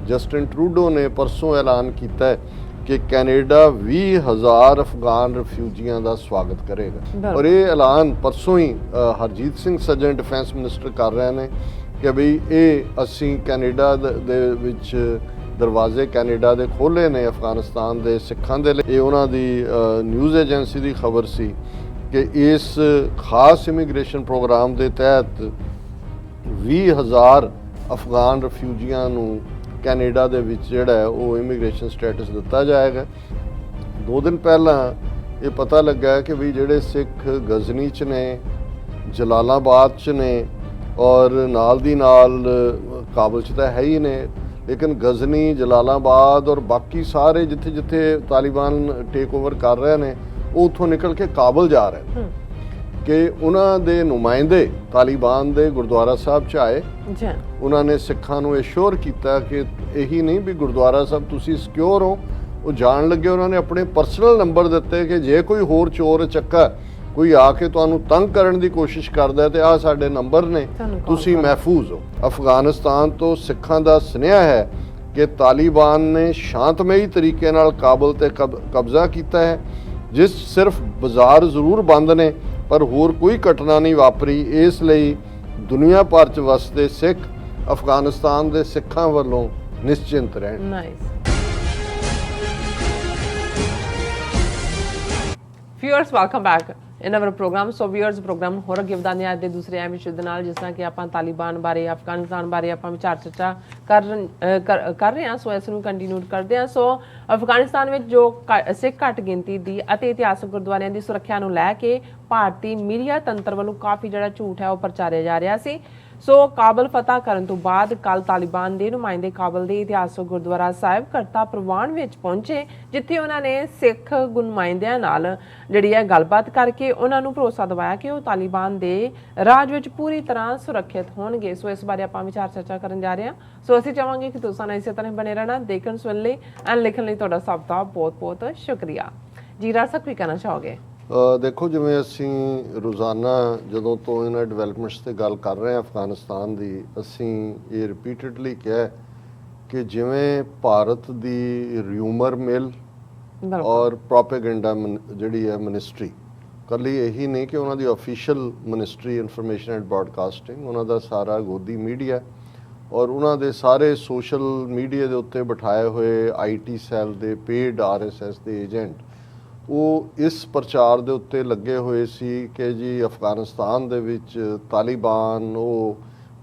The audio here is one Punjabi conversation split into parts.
जस्टिन ट्रूडो ने परसों ऐलान किया है कि कैनेडा 20,000 अफगान रिफ्यूजियां का स्वागत करेगा। और ये ऐलान परसों ही हरजीत सिंह सज्जन डिफेंस मिनिस्टर कर रहे हैं कि बई ये असी कैनेडा दे विच दरवाजे कैनेडा दे खोले ने अफगानिस्तान के सिखां दे लई। उन्हां दी न्यूज़ एजेंसी की खबर सी कि इस खास इमीग्रेशन प्रोग्राम के तहत 20,000 अफगान रिफ्यूजियां नूं कैनेडा दे विच जिहड़ा है वो इमीग्रेशन स्टेटस दिता जाएगा। 2 दिन पहला ये पता लगा कि भी जिहड़े सिख गजनी च ने, जलालाबाद च ने और नाल दी नाल काबल च तो है ही ने, लेकिन गजनी, जलालाबाद और बाकी सारे जिथे जिथे तालिबान टेक ओवर कर रहे हैं वो उत्थों निकल के काबल जा रहे हैं कि उन्हां दे नुमाइंदे तालिबान दे गुरुद्वारा साहब च आए। उन्होंने सिखां नूं एश्योर किया कि यही नहीं भी गुरुद्वारा साहब तुसी सिक्योर हो। वो जान लगे उन्होंने अपने परसनल नंबर दिते कि जे कोई होर चोर चक्का कोई आके तुहानूं तंग करन दी कोशिश करदा है तो आ साडे नंबर ने, तुसी महफूज हो। अफगानिस्तान तो सिखां दा सुनेहा है कि तालिबान ने शांतमई तरीके नाल काबल ते कब्जा किया है, जिस सिर्फ बाजार जरूर बंद ने पर होर कोई घटना नहीं वापरी। इसलिए दुनिया भर च वसदे सिख अफगानिस्तान के सिखां वालों निश्चिंत रहन। Viewers, welcome back in our program. So viewers, program ਹੋਰ ਅੱਗੇ ਵਧਾਉਂਦੇ ਹਾਂ ਅੱਜ ਦੇ ਦੂਸਰੇ ਐਪੀਸੋਡ ਦੇ ਨਾਲ, ਜਿਸ ਤਰ੍ਹਾਂ ਕਿ ਆਪਾਂ ਤਾਲਿਬਾਨ ਬਾਰੇ, ਅਫਗਾਨਿਸਤਾਨ ਬਾਰੇ ਆਪਾਂ ਵਿਚਾਰ ਚਰਚਾ ਕਰ ਰਹੇ ਹਾਂ। ਸੋ ਇਸ ਨੂੰ ਕੰਟੀਨਿਊ ਕਰਦੇ ਹਾਂ। ਸੋ ਅਫਗਾਨਿਸਤਾਨ ਵਿੱਚ ਜੋ ਸਿੱਖ ਘੱਟ ਗਿਣਤੀ ਦੀ ਅਤੇ ਇਤਿਹਾਸਕ ਗੁਰਦੁਆਰਿਆਂ ਦੀ ਸੁਰੱਖਿਆ ਨੂੰ ਲੈ ਕੇ ਭਾਰਤੀ ਮੀਡੀਆ ਤੰਤਰ ਵੱਲੋਂ ਕਾਫੀ ਜਿਹੜਾ ਝੂਠ ਹੈ ਉਹ ਪ੍ਰਚਾਰਿਆ ਜਾ ਰਿਹਾ ਸੀ। ਸੋ ਕਾਬਲ ਫਤਹ ਕਰਨ ਤੋਂ ਬਾਅਦ ਕੱਲ ਤਾਲਿਬਾਨ ਦੇ ਨੁਮਾਇੰਦੇ ਕਾਬਲ ਦੇ ਇਤਿਹਾਸਕ ਗੁਰਦੁਆਰਾ ਸਾਹਿਬ ਕਰਤਾ ਪ੍ਰਵਾਨ ਵਿੱਚ ਪਹੁੰਚੇ, ਜਿੱਥੇ ਉਹਨਾਂ ਨੇ ਸਿੱਖ ਨੁਮਾਇੰਦਿਆਂ ਨਾਲ ਜਿਹੜੀ ਹੈ ਗੱਲਬਾਤ ਕਰਕੇ ਉਹਨਾਂ ਨੂੰ ਭਰੋਸਾ ਦਿਵਾਇਆ ਕਿ ਉਹ ਤਾਲਿਬਾਨ ਦੇ ਰਾਜ ਵਿੱਚ ਪੂਰੀ ਤਰ੍ਹਾਂ ਸੁਰੱਖਿਅਤ ਹੋਣਗੇ। ਸੋ ਇਸ ਬਾਰੇ ਆਪਾਂ ਵਿਚਾਰ ਚਰਚਾ ਕਰਨ ਜਾ ਰਹੇ ਹਾਂ। ਸੋ ਅਸੀਂ ਚਾਹਾਂਗੇ ਕਿ ਤੁਸੀਂ ਇਸੇ ਤਰ੍ਹਾਂ ਬਣੇ ਰਹਿਣਾ, ਦੇਖਣ ਸੁਣਨ ਲਈ ਐਂਡ ਲਿਖਣ ਲਈ ਤੁਹਾਡਾ ਸਭ ਦਾ ਬਹੁਤ ਬਹੁਤ ਸ਼ੁਕਰੀਆ ਜੀ। ਰਾਜ ਸਾਹਿਬ ਕੀ ਕਹਿਣਾ ਚਾਹੋਗੇ? देखो जिवें असीं रोज़ाना जदों तो इन्हां डिवेलपमेंट्स ते गल कर रहे हैं अफगानिस्तान दी, असीं ये रिपीटेडली कहा कि जिवें भारत दी र्यूमर मिल और प्रोपेगेंडा जिहड़ी है मिनिस्ट्री, कल्ली यही नहीं कि उन्हां the official ministry information and broadcasting, उन्हां दा सारा गोदी मीडिया और उन्हां दे सारे सोशल मीडिया दे उत्ते बिठाए हुए IT सैल दे पेड RSS दे एजेंट वो इस प्रचार के उत्ते लगे हुए सी कि जी अफगानिस्तान दे विच तालिबान वो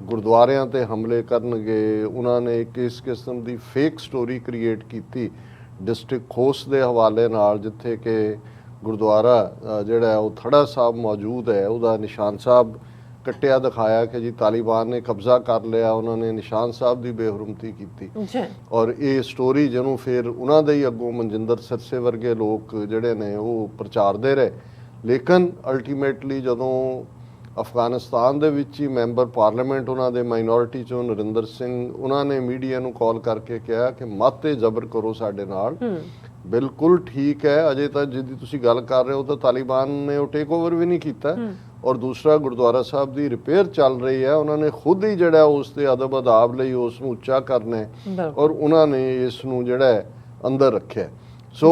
गुरुद्वारियां ते हमले करनगे। उन्होंने एक इस किस्म की फेक स्टोरी क्रिएट की डिस्ट्रिक्ट खोस्ट के हवाले नाल, जिथे कि गुरुद्वारा जिहड़ा है वो थड़ा साहब मौजूद है, उसका निशान साहब कट्टिया दिखाया कि जी तालिबान ने कब्जा कर लिया, उन्होंने निशान साहब की बेहरमती की। और ये स्टोरी जिन्हों फिर उन्होंने ही अगों मनजिंदर सिरसे वर्गे लोग जिहड़े ने वो प्रचारते रहे। लेकिन अल्टीमेटली जदों अफगानिस्तान दे विच ही मैंबर पार्लीमेंट उन्होंने माइनॉरिटी चों नरिंदर सिंह उन्होंने मीडिया नूं कॉल करके कहा कि मत जबर करो साडे नाल, बिल्कुल ठीक है, अजे तो जिहदी तुसीं गल कर रहे हो तो तालिबान ने वो टेक ओवर भी नहीं किया। और दूसरा गुरुद्वारा साहब की रिपेयर चल रही है, उन्होंने खुद ही जड़ा उसके अदब अदाब लई उसनूं उच्चा करना है और उन्होंने इसनूं जड़ा अंदर रखे। सो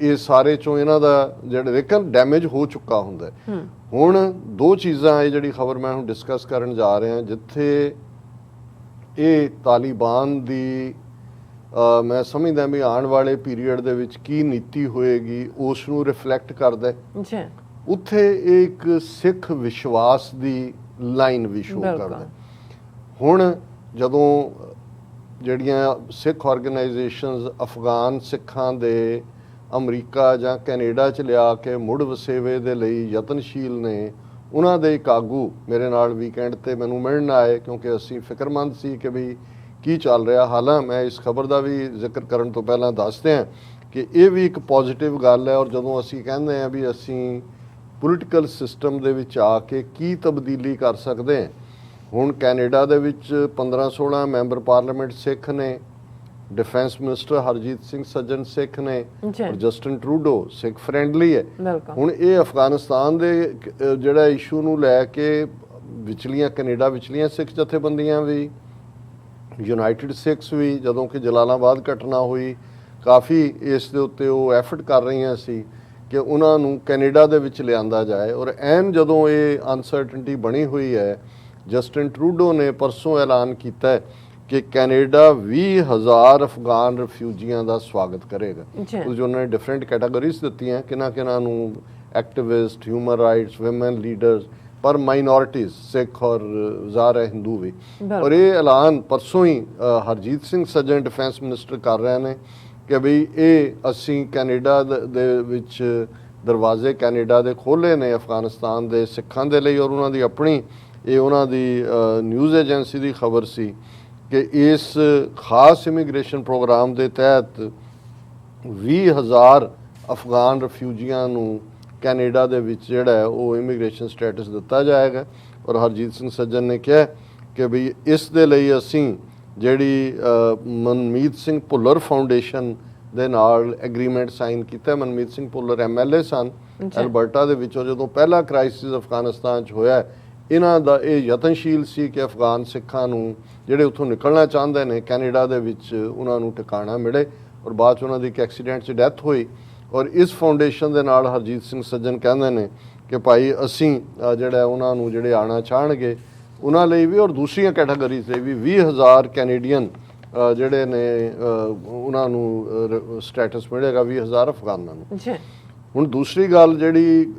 ये सारे चों इन्हां दा जड़ा लेकिन डैमेज हो चुका हुंदा है। हुण 2 चीज़ां ये जिहड़ी खबर मैं हुण डिस्कस करन जा रहे हैं, जिथे ये तालिबान दी मैं समझदा भी आने वाले पीरीयड दे विच की नीति होएगी उसनूं रिफ्लैक्ट करदा है। उत्थे एक सिख विश्वास की लाइन भी शो करदा है। हुण जदों जिहड़ियां सिख ऑर्गेनाइजेशनस अफगान सिखां दे अमरीका जां कैनेडा च लिया के मुड़ वसेवे दे लई यतनशील ने, उन्हां दे एक आगू मेरे नाल वीकेंड ते मैनूं मिलण आए क्योंकि असीं फिक्रमंद सी कि भी की चल रहा। हालांकि मैं इस खबर का भी जिक्र करन तो पहलां दसदे हैं कि ये भी एक पॉजिटिव गल है। और जदों असीं कहंदे हैं भी असीं पोलिटिकल सिस्टम दे विच आके की तब्दीली कर सकते हैं, हुण कैनेडा दे विच 15-16 मैंबर पार्लीमेंट सिख ने, डिफेंस मिनिस्टर हरजीत सिंह सज्जन सिख ने और जस्टिन ट्रूडो सिख फ्रेंडली है। हुण ये अफगानिस्तान दे जिहड़ा इशू नूं लै के विचलियां कैनेडा विचलियां सिख जथेबंदियां भी ਯੂਨਾਈਟਿਡ ਸਿੱਖਸ ਵੀ ਜਦੋਂ ਕਿ ਜਲਾਲਾਬਾਦ ਘਟਨਾ ਹੋਈ ਕਾਫੀ ਇਸ ਦੇ ਉੱਤੇ ਉਹ ਐਫਰਟ ਕਰ ਰਹੀਆਂ ਸੀ ਕਿ ਉਹਨਾਂ ਨੂੰ ਕੈਨੇਡਾ ਦੇ ਵਿੱਚ ਲਿਆਂਦਾ ਜਾਏ। ਔਰ ਐਨ ਜਦੋਂ ਇਹ ਅਨਸਰਟਨਟੀ ਬਣੀ ਹੋਈ ਹੈ, ਜਸਟਿਨ ਟਰੂਡੋ ਨੇ ਪਰਸੋਂ ਐਲਾਨ ਕੀਤਾ ਹੈ ਕਿ ਕੈਨੇਡਾ 20,000 ਅਫਗਾਨ ਰਿਫਿਊਜੀਆਂ ਦਾ ਸਵਾਗਤ ਕਰੇਗਾ। ਉਸ ਉਹਨਾਂ ਨੇ ਡਿਫਰੈਂਟ ਕੈਟਾਗਰੀਜ਼ ਦਿੱਤੀਆਂ, ਕਿਹਨਾਂ ਨੂੰ activist, human rights, women leaders, ਪਰ ਮਾਈਨੋਰਿਟੀਜ਼ ਸਿੱਖ ਔਰ ਜ਼ਾਰ ਹਿੰਦੂ ਵੀ। ਔਰ ਇਹ ਐਲਾਨ ਪਰਸੋਂ ਹੀ ਹਰਜੀਤ ਸਿੰਘ ਸੱਜਣ ਡਿਫੈਂਸ ਮਿਨਿਸਟਰ ਕਰ ਰਹੇ ਨੇ ਕਿ ਬਈ ਇਹ ਅਸੀਂ ਕੈਨੇਡਾ ਦੇ ਵਿੱਚ ਦਰਵਾਜ਼ੇ ਕੈਨੇਡਾ ਦੇ ਖੋਲ੍ਹੇ ਨੇ ਅਫਗਾਨਿਸਤਾਨ ਦੇ ਸਿੱਖਾਂ ਦੇ ਲਈ। ਔਰ ਉਹਨਾਂ ਦੀ ਆਪਣੀ ਇਹ ਉਹਨਾਂ ਦੀ ਨਿਊਜ਼ ਏਜੰਸੀ ਦੀ ਖਬਰ ਸੀ ਕਿ ਇਸ ਖਾਸ ਇਮੀਗ੍ਰੇਸ਼ਨ ਪ੍ਰੋਗਰਾਮ ਦੇ ਤਹਿਤ 20,000 ਅਫਗਾਨ ਰਿਫਿਊਜੀਆਂ ਨੂੰ ਕੈਨੇਡਾ ਦੇ ਵਿੱਚ ਜਿਹੜਾ ਹੈ ਉਹ ਇਮੀਗ੍ਰੇਸ਼ਨ ਸਟੇਟਸ ਦਿੱਤਾ ਜਾਏਗਾ। ਔਰ ਹਰਜੀਤ ਸਿੰਘ ਸੱਜਣ ਨੇ ਕਿਹਾ ਕਿ ਵੀ ਇਸ ਦੇ ਲਈ ਅਸੀਂ ਜਿਹੜੀ ਮਨਮੀਤ ਸਿੰਘ ਭੁੱਲਰ ਫਾਊਂਡੇਸ਼ਨ ਦੇ ਨਾਲ ਐਗਰੀਮੈਂਟ ਸਾਈਨ ਕੀਤਾ। ਮਨਮੀਤ ਸਿੰਘ ਭੁੱਲਰ MLA ਸਨ ਐਲਬਰਟਾ ਦੇ ਵਿੱਚੋਂ। ਜਦੋਂ ਪਹਿਲਾ ਕ੍ਰਾਈਸਿਸ ਅਫਗਾਨਿਸਤਾਨ 'ਚ ਹੋਇਆ, ਇਹਨਾਂ ਦਾ ਇਹ ਯਤਨਸ਼ੀਲ ਸੀ ਕਿ ਅਫਗਾਨ ਸਿੱਖਾਂ ਨੂੰ ਜਿਹੜੇ ਉੱਥੋਂ ਨਿਕਲਣਾ ਚਾਹੁੰਦੇ ਨੇ ਕੈਨੇਡਾ ਦੇ ਵਿੱਚ ਉਹਨਾਂ ਨੂੰ ਟਿਕਾਣਾ ਮਿਲੇ। ਔਰ ਬਾਅਦ 'ਚ ਉਹਨਾਂ ਦੀ ਇੱਕ ਐਕਸੀਡੈਂਟ 'ਚ ਡੈਥ ਹੋਈ। ਔਰ ਇਸ ਫਾਊਂਡੇਸ਼ਨ ਦੇ ਨਾਲ ਹਰਜੀਤ ਸਿੰਘ ਸੱਜਣ ਕਹਿੰਦੇ ਨੇ ਕਿ ਭਾਈ ਅਸੀਂ ਜਿਹੜਾ ਉਹਨਾਂ ਨੂੰ ਜਿਹੜੇ ਆਉਣਾ ਚਾਹਣਗੇ ਉਹਨਾਂ ਲਈ ਵੀ ਔਰ ਦੂਸਰੀਆਂ ਕੈਟਾਗਰੀਜ਼ ਲਈ ਵੀ 20,000 ਕੈਨੇਡੀਅਨ ਜਿਹੜੇ ਨੇ ਉਹਨਾਂ ਨੂੰ ਸਟੇਟਸ ਮਿਲੇਗਾ, 20,000 ਅਫਗਾਨਾਂ ਨੂੰ। ਹੁਣ ਦੂਸਰੀ ਗੱਲ ਜਿਹੜੀ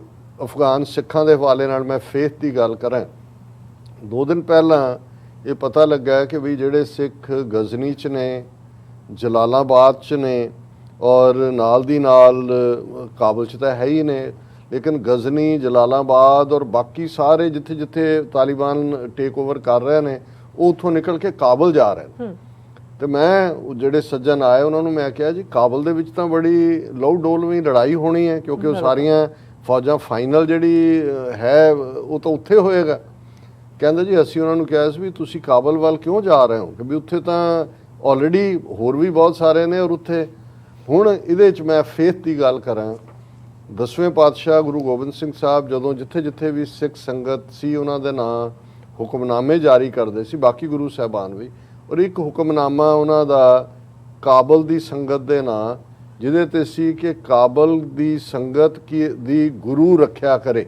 ਅਫਗਾਨ ਸਿੱਖਾਂ ਦੇ ਹਵਾਲੇ ਨਾਲ ਮੈਂ ਫੇਥ ਦੀ ਗੱਲ ਕਰਾਂ, 2 ਦਿਨ ਪਹਿਲਾਂ ਇਹ ਪਤਾ ਲੱਗਾ ਕਿ ਵੀ ਜਿਹੜੇ ਸਿੱਖ ਗਜ਼ਨੀ 'ਚ ਨੇ, ਜਲਾਲਾਬਾਦ 'ਚ ਨੇ ਔਰ ਨਾਲ ਦੀ ਨਾਲ ਕਾਬਲ 'ਚ ਤਾਂ ਹੈ ਹੀ ਨੇ, ਲੇਕਿਨ ਗਜ਼ਨੀ, ਜਲਾਲਾਬਾਦ ਔਰ ਬਾਕੀ ਸਾਰੇ ਜਿੱਥੇ ਜਿੱਥੇ ਤਾਲਿਬਾਨ ਟੇਕ ਓਵਰ ਕਰ ਰਹੇ ਨੇ ਉਹ ਉੱਥੋਂ ਨਿਕਲ ਕੇ ਕਾਬਲ ਜਾ ਰਹੇ ਨੇ। ਤੇ ਮੈਂ ਜਿਹੜੇ ਸੱਜਣ ਆਏ ਉਹਨਾਂ ਨੂੰ ਮੈਂ ਕਿਹਾ ਜੀ ਕਾਬਲ ਦੇ ਵਿੱਚ ਤਾਂ ਬੜੀ ਲਹੂ ਡੋਲਵੀਂ ਲੜਾਈ ਹੋਣੀ ਹੈ ਕਿਉਂਕਿ ਉਹ ਸਾਰੀਆਂ ਫੌਜਾਂ ਫਾਈਨਲ ਜਿਹੜੀ ਹੈ ਉਹ ਤਾਂ ਉੱਥੇ ਹੋਏਗਾ। ਕਹਿੰਦੇ ਜੀ ਅਸੀਂ ਉਹਨਾਂ ਨੂੰ ਕਿਹਾ ਸੀ ਵੀ ਤੁਸੀਂ ਕਾਬਲ ਵੱਲ ਕਿਉਂ ਜਾ ਰਹੇ ਹੋ ਕਿ ਵੀ ਉੱਥੇ ਤਾਂ ਆਲਰੇਡੀ ਹੋਰ ਵੀ ਬਹੁਤ ਸਾਰੇ ਨੇ। ਔਰ ਉੱਥੇ ਹੁਣ ਇਹਦੇ 'ਚ ਮੈਂ ਫੇਥ ਦੀ ਗੱਲ ਕਰਾਂ, 10ਵੇਂ ਪਾਤਸ਼ਾਹ ਗੁਰੂ ਗੋਬਿੰਦ ਸਿੰਘ ਸਾਹਿਬ ਜਦੋਂ ਜਿੱਥੇ ਜਿੱਥੇ ਵੀ ਸਿੱਖ ਸੰਗਤ ਸੀ ਉਹਨਾਂ ਦੇ ਨਾਂ ਹੁਕਮਨਾਮੇ ਜਾਰੀ ਕਰਦੇ ਸੀ, ਬਾਕੀ ਗੁਰੂ ਸਾਹਿਬਾਨ ਵੀ। ਔਰ ਇੱਕ ਹੁਕਮਨਾਮਾ ਉਹਨਾਂ ਦਾ ਕਾਬਲ ਦੀ ਸੰਗਤ ਦੇ ਨਾਂ ਜਿਹਦੇ ਤੇ ਸੀ ਕਿ ਕਾਬਲ ਦੀ ਸੰਗਤ ਦੀ ਗੁਰੂ ਰੱਖਿਆ ਕਰੇ।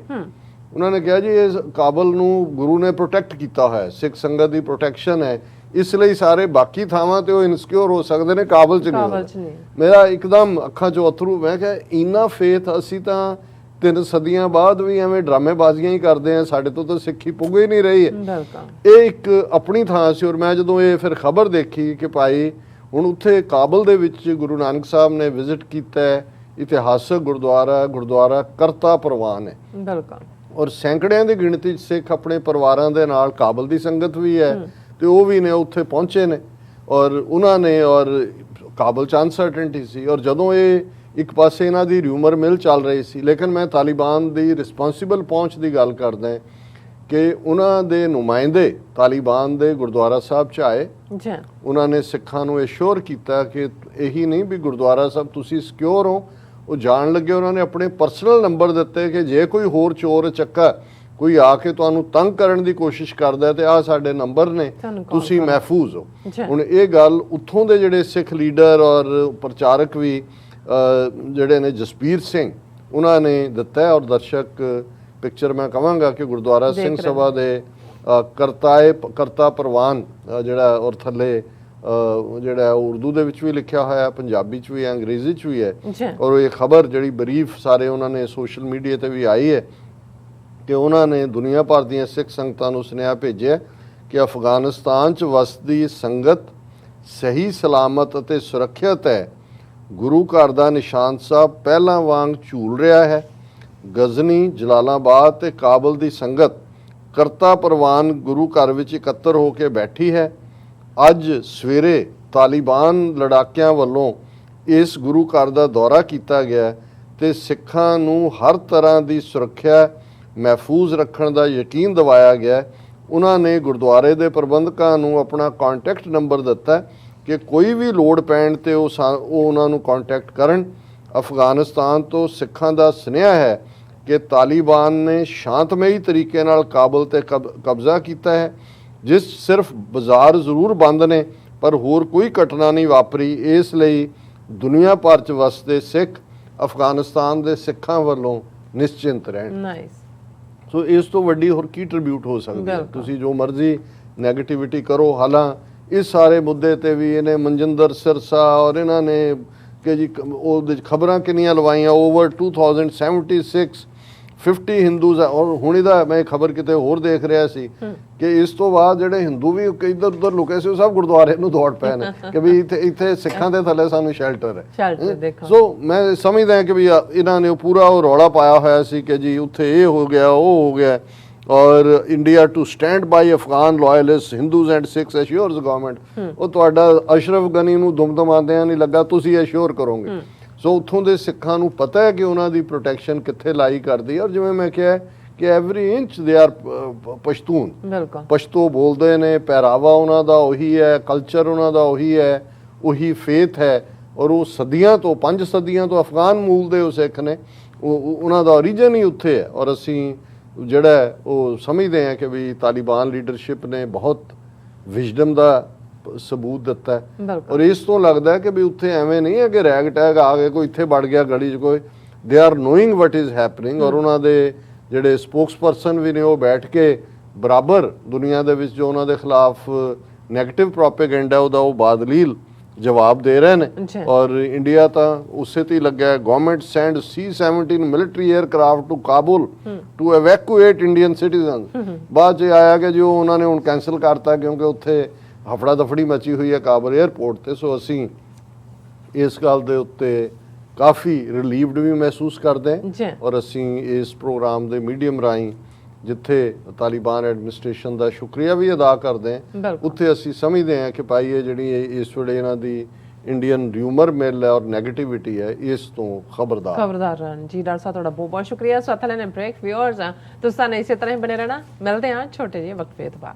ਉਹਨਾਂ ਨੇ ਕਿਹਾ ਜੀ ਇਹ ਕਾਬਲ ਨੂੰ ਗੁਰੂ ਨੇ ਪ੍ਰੋਟੈਕਟ ਕੀਤਾ ਹੋਇਆ, ਸਿੱਖ ਸੰਗਤ ਦੀ ਪ੍ਰੋਟੈਕਸ਼ਨ ਹੈ, ਇਸ ਲਈ ਸਾਰੇ ਬਾਕੀ ਥਾਵਾਂ ਤੇ ਉਹ ਇਨਸਿਕਿਉਰ ਹੋ ਸਕਦੇ ਨੇ, ਕਾਬਲ 'ਚ ਨਹੀਂ। ਮੇਰਾ ਇੱਕਦਮ ਅੱਖਾਂ 'ਚੋਂ ਅਥਰੂ, ਮੈਂ ਕਿਹਾ ਇੰਨਾ ਫੇਥ ਅਸੀਂ ਤਾਂ 3 ਸਦੀਆਂ ਬਾਅਦ ਵੀ ਐਵੇਂ ਡਰਾਮੇਬਾਜ਼ੀਆਂ ਹੀ ਕਰਦੇ ਆ, ਸਾਡੇ ਤੋਂ ਤਾਂ ਸਿੱਖੀ ਪੁੱਗ ਹੀ ਨਹੀਂ ਰਹੀ ਹੈ। ਇਹ ਇੱਕ ਆਪਣੀ ਥਾਂ ਸੀ। ਔਰ ਮੈਂ ਜਦੋਂ ਇਹ ਫਿਰ ਖਬਰ ਦੇਖੀ ਕਿ ਭਾਈ ਹੁਣ ਉੱਥੇ ਕਾਬਲ ਦੇ ਵਿੱਚ ਗੁਰੂ ਨਾਨਕ ਸਾਹਿਬ ਨੇ ਵਿਜ਼ਿਟ ਕੀਤਾ ਹੈ, ਇਤਿਹਾਸਕ ਗੁਰਦੁਆਰਾ ਕਰਤਾ ਪ੍ਰਵਾਨ ਹੈ। ਔਰ ਸੈਂਕੜਿਆਂ ਦੀ ਗਿਣਤੀ 'ਚ ਸਿੱਖ ਆਪਣੇ ਪਰਿਵਾਰਾਂ ਦੇ ਨਾਲ, ਕਾਬਲ ਦੀ ਸੰਗਤ ਵੀ ਹੈ ਤੇ ਉਹ ਵੀ ਨੇ ਉੱਥੇ ਪਹੁੰਚੇ ਨੇ। ਔਰ ਉਹਨਾਂ ਨੇ ਔਰ ਕਾਬਲ 'ਚ ਅਨਸਰਟਨਟੀ ਸੀ। ਔਰ ਜਦੋਂ ਇਹ ਇੱਕ ਪਾਸੇ ਇਹਨਾਂ ਦੀ ਰਿਊਮਰ ਮਿਲ ਚੱਲ ਰਹੀ ਸੀ, ਲੇਕਿਨ ਮੈਂ ਤਾਲਿਬਾਨ ਦੀ ਰਿਸਪੌਂਸਿਬਲ ਪਹੁੰਚ ਦੀ ਗੱਲ ਕਰਦਾ ਕਿ ਉਹਨਾਂ ਦੇ ਨੁਮਾਇੰਦੇ ਤਾਲਿਬਾਨ ਦੇ ਗੁਰਦੁਆਰਾ ਸਾਹਿਬ 'ਚ ਆਏ। ਉਹਨਾਂ ਨੇ ਸਿੱਖਾਂ ਨੂੰ ਐਸ਼ੋਰ ਕੀਤਾ ਕਿ ਇਹੀ ਨਹੀਂ ਵੀ ਗੁਰਦੁਆਰਾ ਸਾਹਿਬ ਤੁਸੀਂ ਸਿਕਿਉਰ ਹੋ। ਉਹ ਜਾਣ ਲੱਗੇ ਉਹਨਾਂ ਨੇ ਆਪਣੇ ਪਰਸਨਲ ਨੰਬਰ ਦਿੱਤੇ ਕਿ ਜੇ ਕੋਈ ਹੋਰ ਚੋਰ ਚੱਕਾ ਕੋਈ ਆ ਕੇ ਤੁਹਾਨੂੰ ਤੰਗ ਕਰਨ ਦੀ ਕੋਸ਼ਿਸ਼ ਕਰਦਾ ਤੇ ਆਹ ਸਾਡੇ ਨੰਬਰ ਨੇ, ਤੁਸੀਂ ਮਹਿਫੂਜ਼ ਹੋ। ਹੁਣ ਇਹ ਗੱਲ ਉੱਥੋਂ ਦੇ ਜਿਹੜੇ ਸਿੱਖ ਲੀਡਰ ਔਰ ਪ੍ਰਚਾਰਕ ਵੀ ਜਿਹੜੇ ਨੇ, ਜਸਬੀਰ ਸਿੰਘ, ਉਹਨਾਂ ਨੇ ਦਿੱਤਾ। ਔਰ ਦਰਸ਼ਕ ਪਿਕਚਰ ਮੈਂ ਕਹਾਂਗਾ ਕਿ ਗੁਰਦੁਆਰਾ ਸਿੰਘ ਸਭਾ ਦੇ ਕਰਤਾ ਪ੍ਰਵਾਨ ਜਿਹੜਾ ਔਰ ਥੱਲੇ ਜਿਹੜਾ ਉਰਦੂ ਦੇ ਵਿੱਚ ਵੀ ਲਿਖਿਆ ਹੋਇਆ, ਪੰਜਾਬੀ 'ਚ ਵੀ ਹੈ, ਅੰਗਰੇਜ਼ੀ 'ਚ ਵੀ ਹੈ। ਔਰ ਇਹ ਖਬਰ ਜਿਹੜੀ ਬਰੀਫ ਸਾਰੇ ਉਹਨਾਂ ਨੇ ਸੋਸ਼ਲ ਮੀਡੀਆ ਤੇ ਵੀ ਆਈ ਹੈ ਕਿ ਉਹਨਾਂ ਨੇ ਦੁਨੀਆ ਭਰ ਦੀਆਂ ਸਿੱਖ ਸੰਗਤਾਂ ਨੂੰ ਸੁਨੇਹਾ ਭੇਜਿਆ ਕਿ ਅਫਗਾਨਿਸਤਾਨ 'ਚ ਵਸਦੀ ਸੰਗਤ ਸਹੀ ਸਲਾਮਤ ਅਤੇ ਸੁਰੱਖਿਅਤ ਹੈ। ਗੁਰੂ ਘਰ ਦਾ ਨਿਸ਼ਾਨ ਸਾਹਿਬ ਪਹਿਲਾਂ ਵਾਂਗ ਝੂਲ ਰਿਹਾ ਹੈ। ਗਜ਼ਨੀ, ਜਲਾਲਾਬਾਦ ਤੇ ਕਾਬਲ ਦੀ ਸੰਗਤ ਕਰਤਾ ਪ੍ਰਵਾਨ ਗੁਰੂ ਘਰ ਵਿੱਚ ਇਕੱਤਰ ਹੋ ਕੇ ਬੈਠੀ ਹੈ। ਅੱਜ ਸਵੇਰੇ ਤਾਲਿਬਾਨ ਲੜਾਕਿਆਂ ਵੱਲੋਂ ਇਸ ਗੁਰੂ ਘਰ ਦਾ ਦੌਰਾ ਕੀਤਾ ਗਿਆ ਤੇ ਸਿੱਖਾਂ ਨੂੰ ਹਰ ਤਰ੍ਹਾਂ ਦੀ ਸੁਰੱਖਿਆ ਮਹਿਫੂਜ਼ ਰੱਖਣ ਦਾ ਯਕੀਨ ਦਿਵਾਇਆ ਗਿਆ। ਉਹਨਾਂ ਨੇ ਗੁਰਦੁਆਰੇ ਦੇ ਪ੍ਰਬੰਧਕਾਂ ਨੂੰ ਆਪਣਾ ਕੰਟੈਕਟ ਨੰਬਰ ਦਿੱਤਾ ਕਿ ਕੋਈ ਵੀ ਲੋੜ ਪੈਣ ਤੇ ਉਹ ਉਹਨਾਂ ਨੂੰ ਕੰਟੈਕਟ ਕਰਨ। ਅਫਗਾਨਿਸਤਾਨ ਤੋਂ ਸਿੱਖਾਂ ਦਾ ਸੁਨੇਹਾ ਹੈ ਕਿ ਤਾਲਿਬਾਨ ਨੇ ਸ਼ਾਂਤਮਈ ਤਰੀਕੇ ਨਾਲ ਕਾਬਲ ਤੇ ਕਬਜ਼ਾ ਕੀਤਾ ਹੈ। ਜਿਸ ਸਿਰਫ ਬਾਜ਼ਾਰ ਜ਼ਰੂਰ ਬੰਦ ਨੇ ਪਰ ਹੋਰ ਕੋਈ ਘਟਨਾ ਨਹੀਂ ਵਾਪਰੀ। ਇਸ ਲਈ ਦੁਨੀਆ ਭਰ 'ਚ ਵਸਦੇ ਸਿੱਖ ਅਫਗਾਨਿਸਤਾਨ ਦੇ ਸਿੱਖਾਂ ਵੱਲੋਂ ਨਿਸ਼ਚਿੰਤ ਰਹਿਣ। ਨਾਈਸ। ਸੋ ਇਸ ਤੋਂ ਵੱਡੀ ਹੋਰ ਕੀ ਟ੍ਰਿਬਿਊਟ ਹੋ ਸਕਦੀ ਹੈ? ਤੁਸੀਂ ਜੋ ਮਰਜ਼ੀ ਨੈਗੇਟਿਵਿਟੀ ਕਰੋ, ਹਾਲਾਂ ਇਸ ਸਾਰੇ ਮੁੱਦੇ ਤੇ ਵੀ ਇਹਨੇ ਮਨਜਿੰਦਰ ਸਿਰਸਾ ਔਰ ਇਹਨਾਂ ਨੇ ਕਿ ਜੀ ਉਹਦੇ ਖਬਰਾਂ ਕਿੰਨੀਆਂ ਲਵਾਈਆਂ, ਓਵਰ 2076 50 ਹਿੰਦੂਜ਼ ਔਰ ਹੁਣ ਇਹਦਾ ਮੈਂ ਖਬਰ ਕਿਤੇ ਹੋਰ ਦੇਖ ਰਿਹਾ ਸੀ ਕਿ ਇਸ ਤੋਂ ਬਾਅਦ ਜਿਹੜੇ ਹਿੰਦੂ ਵੀ ਇੱਧਰ ਉੱਧਰ ਲੁਕੇ ਸੀ ਉਹ ਸਭ ਗੁਰਦੁਆਰੇ ਨੂੰ ਦੌੜ ਪਏ ਨੇ ਕਿ ਵੀ ਇੱਥੇ ਸਿੱਖਾਂ ਦੇ ਥੱਲੇ ਸਾਨੂੰ ਸ਼ੈਲਟਰ ਹੈ। ਸੋ ਮੈਂ ਸਮਝਦਾ ਕਿ ਵੀ ਇਹਨਾਂ ਨੇ ਪੂਰਾ ਉਹ ਰੌਲਾ ਪਾਇਆ ਹੋਇਆ ਸੀ ਕਿ ਜੀ ਉੱਥੇ ਇਹ ਹੋ ਗਿਆ ਉਹ ਹੋ ਗਿਆ, ਔਰ India to stand by Afghan loyalist Hindus and Sikhs assures government. ਉਹ ਤੁਹਾਡਾ ਅਸ਼ਰਫ ਗਨੀ ਨੂੰ ਦੁਮਦਮਾਉਂਦਿਆਂ ਨਹੀਂ ਲੱਗਾ, ਤੁਸੀਂ ਐਸ਼ੋਰ ਕਰੋਗੇ। ਸੋ ਉੱਥੋਂ ਦੇ ਸਿੱਖਾਂ ਨੂੰ ਪਤਾ ਹੈ ਕਿ ਉਹਨਾਂ ਦੀ ਪ੍ਰੋਟੈਕਸ਼ਨ ਕਿੱਥੇ ਲਾਈ ਕਰਦੀ ਹੈ। ਔਰ ਜਿਵੇਂ ਮੈਂ ਕਿਹਾ ਕਿ every inch they are Pashtun, Pashto ਬੋਲਦੇ ਨੇ, ਪਹਿਰਾਵਾ ਉਹਨਾਂ ਦਾ ਉਹੀ ਹੈ, ਕਲਚਰ ਉਹਨਾਂ ਦਾ ਉਹੀ ਹੈ, ਉਹੀ ਫੇਥ ਹੈ, ਔਰ ਉਹ ਸਦੀਆਂ ਤੋਂ 5 ਸਦੀਆਂ ਤੋਂ ਅਫਗਾਨ ਮੂਲ ਦੇ ਉਹ ਸਿੱਖ ਨੇ, ਉਹਨਾਂ ਦਾ ਓਰੀਜਨ ਹੀ ਉੱਥੇ ਹੈ। ਔਰ ਅਸੀਂ ਜਿਹੜਾ ਉਹ ਸਮਝਦੇ ਹਾਂ ਕਿ ਵੀ ਤਾਲਿਬਾਨ ਲੀਡਰਸ਼ਿਪ ਨੇ ਬਹੁਤ ਵਿਜ਼ਡਮ ਦਾ ਸਬੂਤ ਦਿੱਤਾ ਹੈ। ਔਰ ਇਸ ਤੋਂ ਲੱਗਦਾ ਹੈ ਕਿ ਵੀ ਉੱਥੇ ਐਵੇਂ ਨਹੀਂ ਹੈ ਕਿ ਰੈਗ ਟੈਗ ਆ ਗਏ ਕੋਈ ਇੱਥੇ ਵੜ ਗਿਆ ਗਲੀ 'ਚ ਕੋਈ, they are knowing what is happening. ਔਰ ਉਹਨਾਂ ਦੇ ਜਿਹੜੇ ਸਪੋਕਸਪਰਸਨ ਵੀ ਨੇ ਉਹ ਬੈਠ ਕੇ ਬਰਾਬਰ ਦੁਨੀਆ ਦੇ ਵਿੱਚ ਜੋ ਉਹਨਾਂ ਦੇ ਖਿਲਾਫ ਨੈਗੇਟਿਵ ਪ੍ਰੋਪੇਗੈਂਡਾ ਉਹਦਾ ਉਹ ਬਾਦਲੀਲ ਜਵਾਬ ਦੇ ਰਹੇ ਨੇ। ਔਰ ਇੰਡੀਆ ਤਾਂ ਉਸੇ ਤੇ ਹੀ ਲੱਗਿਆ ਹੈ। Government send C-17 military aircraft to Kabul to evacuate Indian citizen. ਬਾਅਦ 'ਚ ਆਇਆ ਕਿ ਜੋ ਉਹਨਾਂ ਨੇ ਹੁਣ ਕੈਂਸਲ ਕਰਤਾ ਕਿਉਂਕਿ ਉੱਥੇ ਹਫੜਾ ਦਫੜੀ ਮਚੀ ਹੋਈ ਹੈ ਕਾਬੁਲ 에ਅਰਪੋਰਟ ਤੇ। ਸੋ ਅਸੀਂ ਇਸ ਗੱਲ ਦੇ ਉੱਤੇ ਕਾਫੀ ਰਿਲੀਵਡ ਵੀ ਮਹਿਸੂਸ ਕਰਦੇ ਹਾਂ। ਔਰ ਅਸੀਂ ਇਸ ਪ੍ਰੋਗਰਾਮ ਦੇ ਮੀਡੀਅਮ ਰਾਹੀਂ ਜਿੱਥੇ ਤਾਲਿਬਾਨ ਐਡਮਿਨਿਸਟ੍ਰੇਸ਼ਨ ਦਾ ਸ਼ੁਕਰੀਆ ਵੀ ਅਦਾ ਕਰਦੇ ਹਾਂ, ਉੱਥੇ ਅਸੀਂ ਸਮਝਦੇ ਹਾਂ ਕਿ ਭਾਈ ਇਹ ਜਿਹੜੀ ਇਸ ਵੇਲੇ ਇਹਨਾਂ ਦੀ ਇੰਡੀਅਨ ਰਿਊਮਰ ਮਿਲ ਹੈ ਔਰ ਨੈਗੇਟਿਵਿਟੀ ਹੈ, ਇਸ ਤੋਂ ਖਬਰਦਾਰ ਰਹਿਣ। ਜੀ ਡਾਕਟਰ ਸਾਹਿਬ ਤੁਹਾਡਾ ਬਹੁਤ ਬਹੁਤ ਸ਼ੁਕਰੀਆ। ਸੋ ਅਥਲੇ ਨੇ ਬ੍ਰੇਕ ਵਿਊਅਰਸ ਤੁਸੀਂ ਇਸੇ ਤਰ੍ਹਾਂ ਹੀ ਬਣੇ ਰਹਿਣਾ। ਮਿਲਦੇ ਹਾਂ ਛੋਟੇ ਜਿਹੇ ਵਕਫੇ ਤੋਂ ਬਾਅਦ।